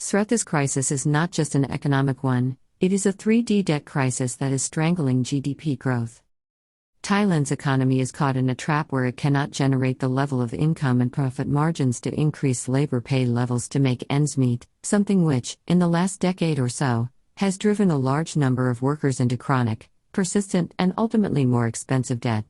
Srettha's crisis is not just an economic one, it is a 3D debt crisis that is strangling GDP growth. Thailand's economy is caught in a trap where it cannot generate the level of income and profit margins to increase labor pay levels to make ends meet, something which, in the last decade or so, has driven a large number of workers into chronic, persistent, and ultimately more expensive debt.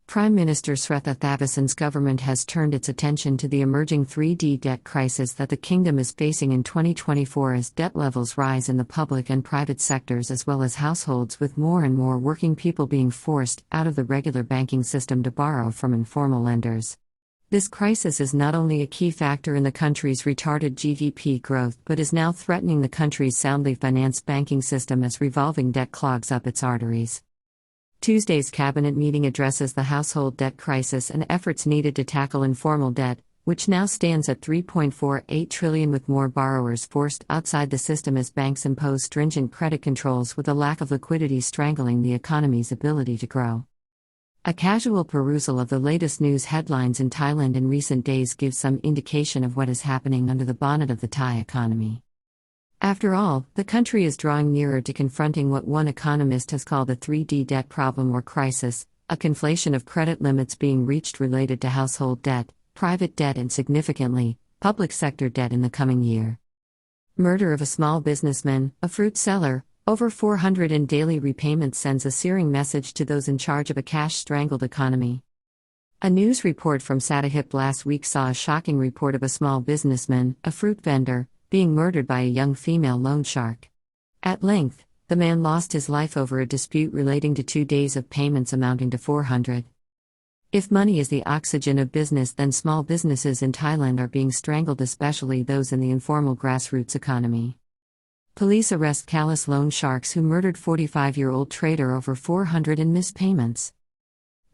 Prime Minister Srettha Thavisin's government has turned its attention to the emerging 3D debt crisis that the kingdom is facing in 2024 as debt levels rise in the public and private sectors as well as households, with more and more working people being forced out of the regular banking system to borrow from informal lenders. This crisis is not only a key factor in the country's retarded GDP growth but is now threatening the country's soundly financed banking system as revolving debt clogs up its arteries. Tuesday's cabinet meeting addresses the household debt crisis and efforts needed to tackle informal debt, which now stands at 3.48 trillion, with more borrowers forced outside the system as banks impose stringent credit controls with a lack of liquidity strangling the economy's ability to grow. A casual perusal of the latest news headlines in Thailand in recent days gives some indication of what is happening under the bonnet of the Thai economy. After all, the country is drawing nearer to confronting what one economist has called a 3D debt problem or crisis, a conflation of credit limits being reached related to household debt, private debt, and significantly, public sector debt in the coming year. Murder of a small businessman, a fruit seller, over 400 in daily repayments sends a searing message to those in charge of a cash-strangled economy. A news report from Sattahip last week saw a shocking report of a small businessman, a fruit vendor, being murdered by a young female loan shark. At length, the man lost his life over a dispute relating to 2 days of payments amounting to 400. If money is the oxygen of business, then small businesses in Thailand are being strangled, especially those in the informal grassroots economy. Police arrest callous loan sharks who murdered 45-year-old trader over 400 in missed payments.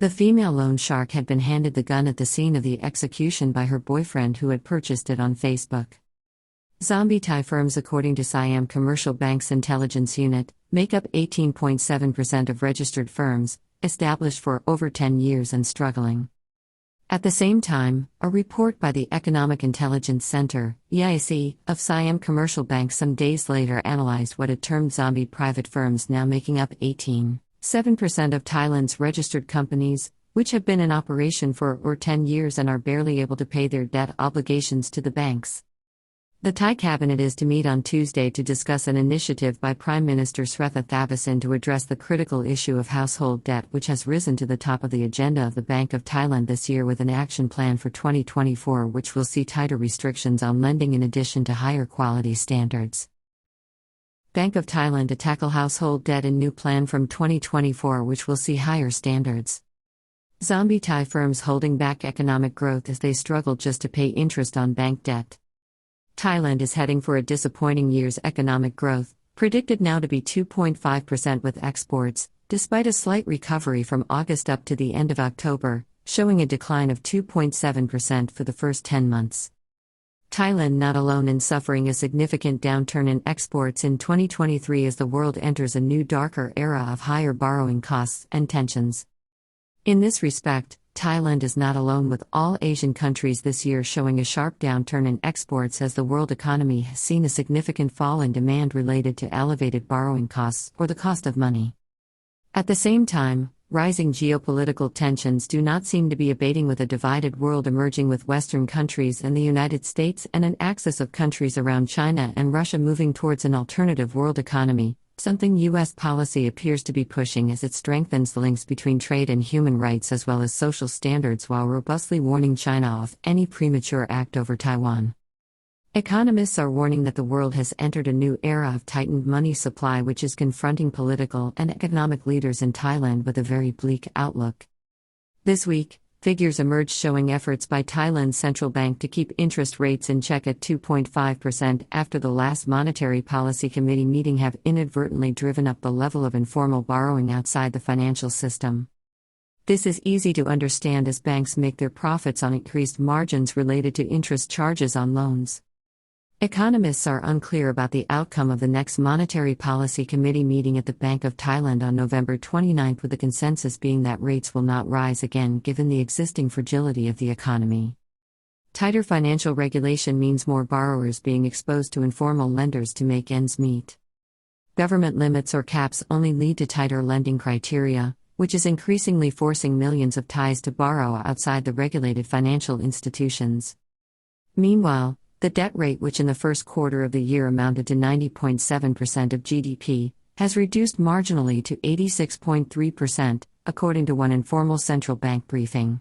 The female loan shark had been handed the gun at the scene of the execution by her boyfriend, who had purchased it on Facebook. Zombie Thai firms, according to Siam Commercial Bank's intelligence unit, make up 18.7% of registered firms, established for over 10 years and struggling. At the same time, a report by the Economic Intelligence Center, EIC, of Siam Commercial Bank some days later analyzed what it termed zombie private firms, now making up 18.7% of Thailand's registered companies, which have been in operation for over 10 years and are barely able to pay their debt obligations to the banks. The Thai cabinet is to meet on Tuesday to discuss an initiative by Prime Minister Srettha Thavisin to address the critical issue of household debt, which has risen to the top of the agenda of the Bank of Thailand this year, with an action plan for 2024 which will see tighter restrictions on lending in addition to higher quality standards. Bank of Thailand to tackle household debt in new plan from 2024 which will see higher standards. Zombie Thai firms holding back economic growth as they struggle just to pay interest on bank debt. Thailand is heading for a disappointing year's economic growth, predicted now to be 2.5% with exports, despite a slight recovery from August up to the end of October, showing a decline of 2.7% for the first 10 months. Thailand not alone in suffering a significant downturn in exports in 2023 as the world enters a new darker era of higher borrowing costs and tensions. In this respect, Thailand is not alone, with all Asian countries this year showing a sharp downturn in exports as the world economy has seen a significant fall in demand related to elevated borrowing costs or the cost of money. At the same time, rising geopolitical tensions do not seem to be abating, with a divided world emerging, with Western countries and the United States and an axis of countries around China and Russia moving towards an alternative world economy, something U.S. policy appears to be pushing as it strengthens the links between trade and human rights as well as social standards, while robustly warning China off any premature act over Taiwan. Economists are warning that the world has entered a new era of tightened money supply, which is confronting political and economic leaders in Thailand with a very bleak outlook. This week, figures emerged showing efforts by Thailand's central bank to keep interest rates in check at 2.5% after the last Monetary Policy Committee meeting have inadvertently driven up the level of informal borrowing outside the financial system. This is easy to understand as banks make their profits on increased margins related to interest charges on loans. Economists are unclear about the outcome of the next Monetary Policy Committee meeting at the Bank of Thailand on November 29, with the consensus being that rates will not rise again given the existing fragility of the economy. Tighter financial regulation means more borrowers being exposed to informal lenders to make ends meet. Government limits or caps only lead to tighter lending criteria, which is increasingly forcing millions of Thais to borrow outside the regulated financial institutions. Meanwhile, the debt rate, which in the first quarter of the year amounted to 90.7% of GDP, has reduced marginally to 86.3%, according to one informal central bank briefing.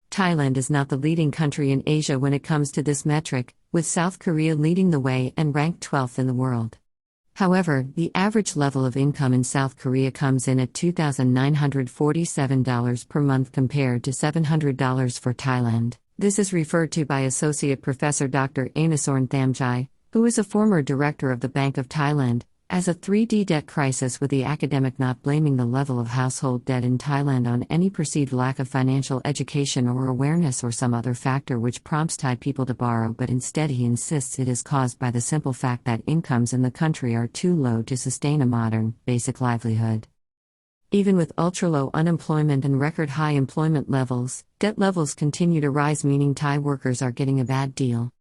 Thailand is not the leading country in Asia when it comes to this metric, with South Korea leading the way and ranked 12th in the world. However, the average level of income in South Korea comes in at $2,947 per month compared to $700 for Thailand. This is referred to by Associate Professor Dr. Anasorn Thamjai, who is a former director of the Bank of Thailand, as a 3D debt crisis, with the academic not blaming the level of household debt in Thailand on any perceived lack of financial education or awareness or some other factor which prompts Thai people to borrow, but instead he insists it is caused by the simple fact that incomes in the country are too low to sustain a modern, basic livelihood. Even with ultra-low unemployment and record-high employment levels, debt levels continue to rise, meaning Thai workers are getting a bad deal.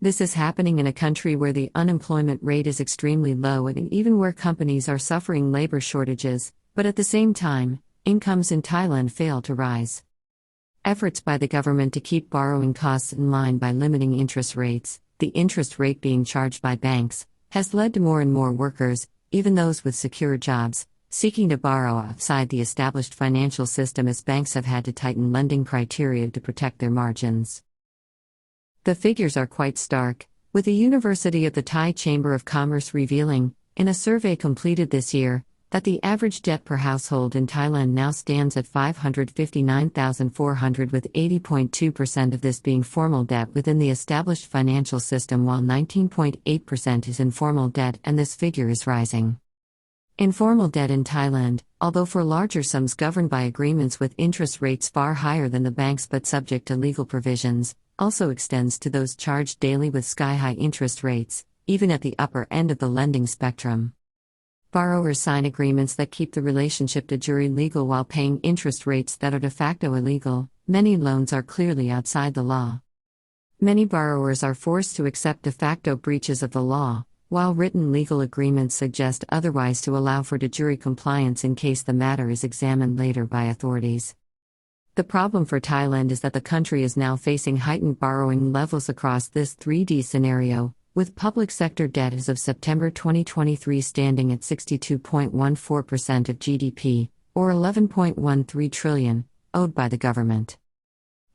This is happening in a country where the unemployment rate is extremely low and even where companies are suffering labor shortages, but at the same time, incomes in Thailand fail to rise. Efforts by the government to keep borrowing costs in line by limiting interest rates, the interest rate being charged by banks, has led to more and more workers, even those with secure jobs, seeking to borrow outside the established financial system as banks have had to tighten lending criteria to protect their margins. The figures are quite stark, with the University of the Thai Chamber of Commerce revealing, in a survey completed this year, that the average debt per household in Thailand now stands at 559,400, with 80.2% of this being formal debt within the established financial system, while 19.8% is informal debt, and this figure is rising. Informal debt in Thailand, although for larger sums governed by agreements with interest rates far higher than the banks but subject to legal provisions, also extends to those charged daily with sky-high interest rates, even at the upper end of the lending spectrum. Borrowers sign agreements that keep the relationship de jure legal while paying interest rates that are de facto illegal. Many loans are clearly outside the law. Many borrowers are forced to accept de facto breaches of the law, while written legal agreements suggest otherwise to allow for de jure compliance in case the matter is examined later by authorities. The problem for Thailand is that the country is now facing heightened borrowing levels across this 3D scenario, with public sector debt as of September 2023 standing at 62.14% of GDP, or 11.13 trillion, owed by the government.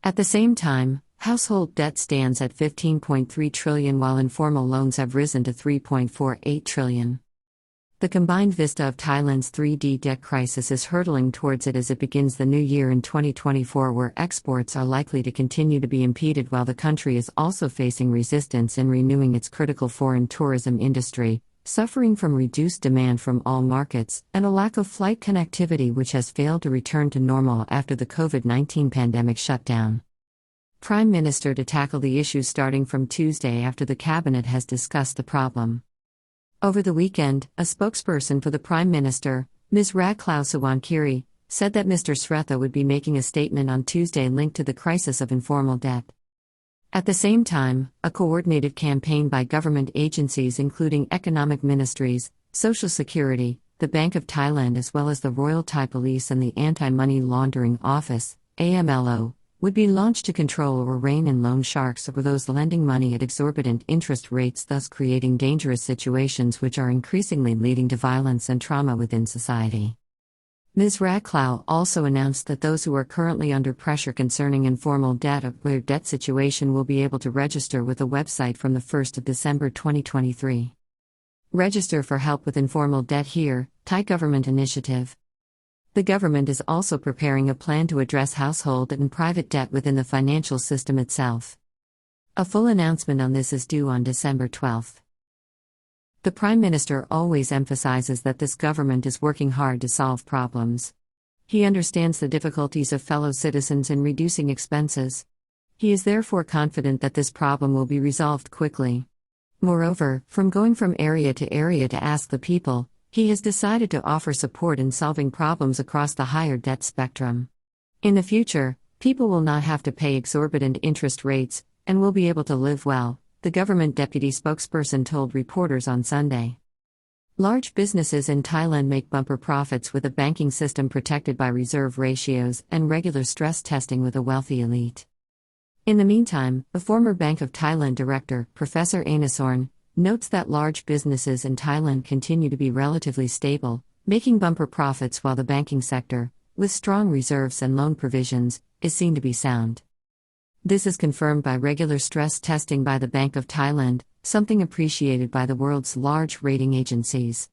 At the same time, household debt stands at 15.3 trillion while informal loans have risen to 3.48 trillion. The combined vista of Thailand's 3D debt crisis is hurtling towards it as it begins the new year in 2024, where exports are likely to continue to be impeded while the country is also facing resistance in renewing its critical foreign tourism industry, suffering from reduced demand from all markets, and a lack of flight connectivity which has failed to return to normal after the COVID-19 pandemic shutdown. Prime Minister to tackle the issue starting from Tuesday after the cabinet has discussed the problem. Over the weekend, a spokesperson for the Prime Minister, Ms. Radclaw Sawankiri, said that Mr. Srettha would be making a statement on Tuesday linked to the crisis of informal debt. At the same time, a coordinated campaign by government agencies including economic ministries, Social Security, the Bank of Thailand as well as the Royal Thai Police and the Anti-Money Laundering Office, AMLO, would be launched to control or rein in loan sharks or those lending money at exorbitant interest rates, thus creating dangerous situations which are increasingly leading to violence and trauma within society. Ms. Radclaw also announced that those who are currently under pressure concerning informal debt or their debt situation will be able to register with the website from the 1st of December 2023. Register for help with informal debt here, Thai government initiative. The government is also preparing a plan to address household and private debt within the financial system itself. A full announcement on this is due on December 12. The Prime Minister always emphasizes that this government is working hard to solve problems. He understands the difficulties of fellow citizens in reducing expenses. He is therefore confident that this problem will be resolved quickly. Moreover, from going from area to ask the people, he has decided to offer support in solving problems across the higher debt spectrum. In the future, People will not have to pay exorbitant interest rates, and will be able to live well, the government deputy spokesperson told reporters on Sunday. Large businesses in Thailand make bumper profits with a banking system protected by reserve ratios and regular stress testing with a wealthy elite. In the meantime, the former Bank of Thailand director, Professor Anasorn, notes that large businesses in Thailand continue to be relatively stable, making bumper profits while the banking sector, with strong reserves and loan provisions, is seen to be sound. This is confirmed by regular stress testing by the Bank of Thailand, something appreciated by the world's large rating agencies.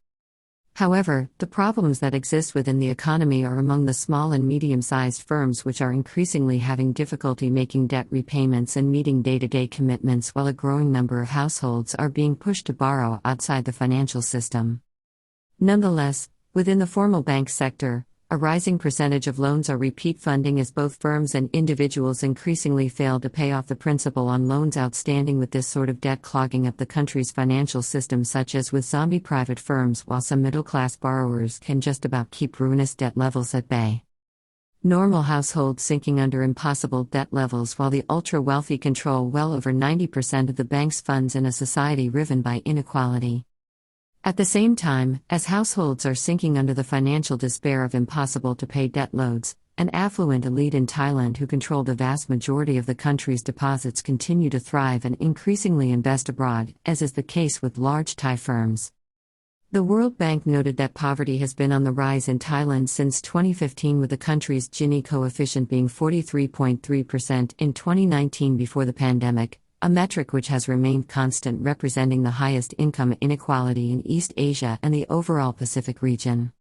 However, the problems that exist within the economy are among the small and medium-sized firms, which are increasingly having difficulty making debt repayments and meeting day-to-day commitments, while a growing number of households are being pushed to borrow outside the financial system. Nonetheless, within the formal bank sector, a rising percentage of loans are repeat funding as both firms and individuals increasingly fail to pay off the principal on loans outstanding, with this sort of debt clogging up the country's financial system, such as with zombie private firms, while some middle-class borrowers can just about keep ruinous debt levels at bay. Normal households sinking under impossible debt levels, while the ultra-wealthy control well over 90% of the bank's funds in a society riven by inequality. At the same time, as households are sinking under the financial despair of impossible-to-pay debt loads, an affluent elite in Thailand who control the vast majority of the country's deposits continue to thrive and increasingly invest abroad, as is the case with large Thai firms. The World Bank noted that poverty has been on the rise in Thailand since 2015, with the country's Gini coefficient being 43.3% in 2019 before the pandemic, a metric which has remained constant, representing the highest income inequality in East Asia and the overall Pacific region.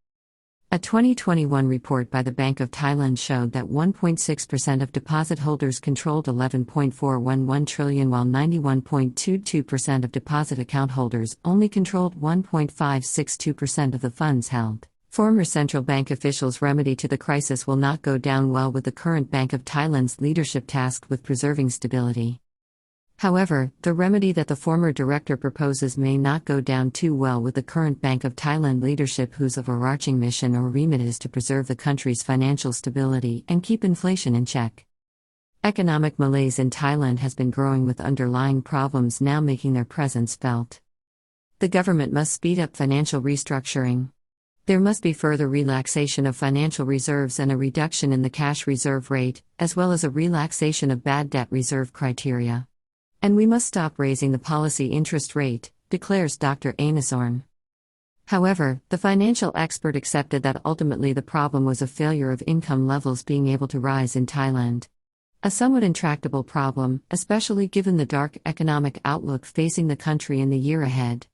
A 2021 report by the Bank of Thailand showed that 1.6% of deposit holders controlled 11.411 trillion, while 91.22% of deposit account holders only controlled 1.562% of the funds held. Former central bank officials' remedy to the crisis will not go down well with the current Bank of Thailand's leadership tasked with preserving stability. However, the remedy that the former director proposes may not go down too well with the current Bank of Thailand leadership, whose overarching mission or remit is to preserve the country's financial stability and keep inflation in check. Economic malaise in Thailand has been growing, with underlying problems now making their presence felt. The government must speed up financial restructuring. There must be further relaxation of financial reserves and a reduction in the cash reserve rate, as well as a relaxation of bad debt reserve criteria. And we must stop raising the policy interest rate, declares Dr. Anasorn. However, the financial expert accepted that ultimately the problem was a failure of income levels being able to rise in Thailand. A somewhat intractable problem, especially given the dark economic outlook facing the country in the year ahead.